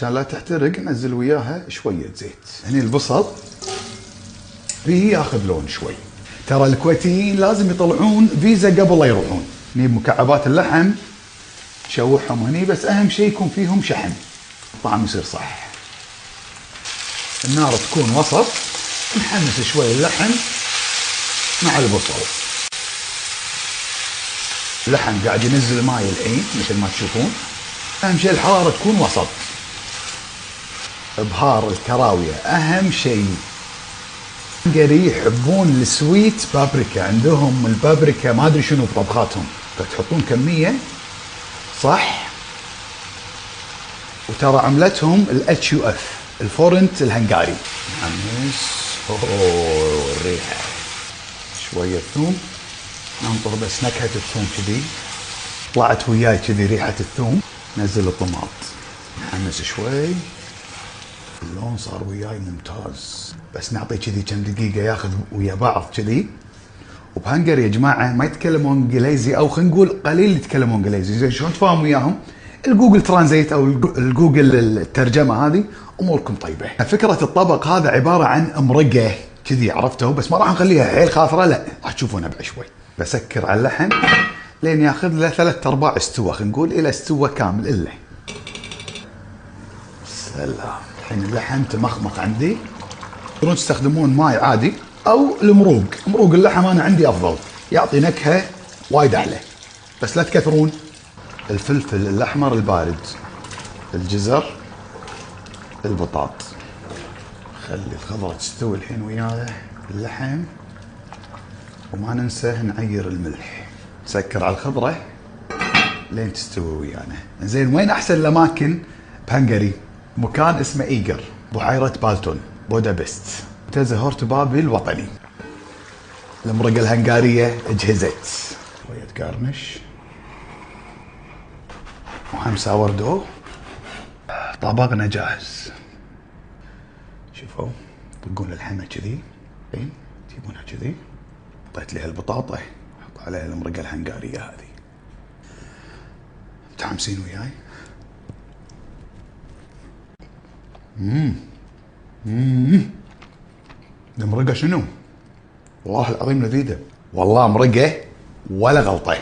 عشان لا تحترق ننزل وياها شوية زيت. هني البصل فيه ياخذ لون شوي. ترى الكويتيين لازم يطلعون فيزا قبل لا يروحون. نجيب مكعبات اللحم نشوحهم هني، بس اهم شيء يكون فيهم شحم، الطعم يصير صح. النار تكون وسط، نحمس شوي اللحم مع البصل. اللحم قاعد ينزل ماي الحين مثل ما تشوفون. اهم شيء الحرارة تكون وسط. بهار الكراوية اهم شيء. الهنغاري يحبون السويت بابريكا، عندهم البابريكا ما ادري شنو بطبخاتهم، فتحطون كمية صح. وترى عملتهم الاتش يو اف، الفورنت الهنغاري. نحمس. اوه الريحة. شوية ثوم، ننطر بس نكهة الثوم كذي. طلعت وياي كذي ريحة الثوم. نزل الطماط، نحمس شوي. اللون صار وياي ممتاز، بس نعطيه كذي كم دقيقة ياخذ ويا بعض كذي. وبهنغاري يا جماعة ما يتكلمون انجليزي، او خلينا نقول قليل يتكلمون انجليزي. زين شلون تفاهم وياهم؟ الجوجل ترانزيت او الجوجل الترجمة هذه، اموركم طيبة. فكرة الطبق هذا عبارة عن مرقة كذي، عرفته؟ بس ما راح نخليها حيل خاطرة، لا راح تشوفونها بعد شوي. بسكر على اللحم لين ياخذ له 3/4 استوى، خلينا نقول الى استوى كامل الا. سلام. الحين اللحم تمخمخ عندي. تقدرون تستخدمون ماي عادي او المروق. مروق اللحم انا عندي افضل، يعطي نكهه وايد احلى، بس لا تكثرون. الفلفل الاحمر البارد، الجزر، البطاط. خلي الخضره تستوي الحين ويا اللحم، وما ننسى نعير الملح. نسكر على الخضره لين تستوي ويانا. زين وين احسن الاماكن بهنغاري؟ مكان اسمه ايجر، بحيرة بالتون، بودابست، منتزه هورتبابل الوطني. المرقة الهنغارية جهزت. شوية كارنش وهم ساوردو. طبقنا جاهز. شوفوا طقون اللحمة كذي، زين تجيبونها كذي. حطيت لها البطاطا، حط عليها المرقة الهنغارية هذه. متحمسين وياي؟ المرقة شنو؟ والله العظيم لذيذة، والله مرقة ولا غلطة.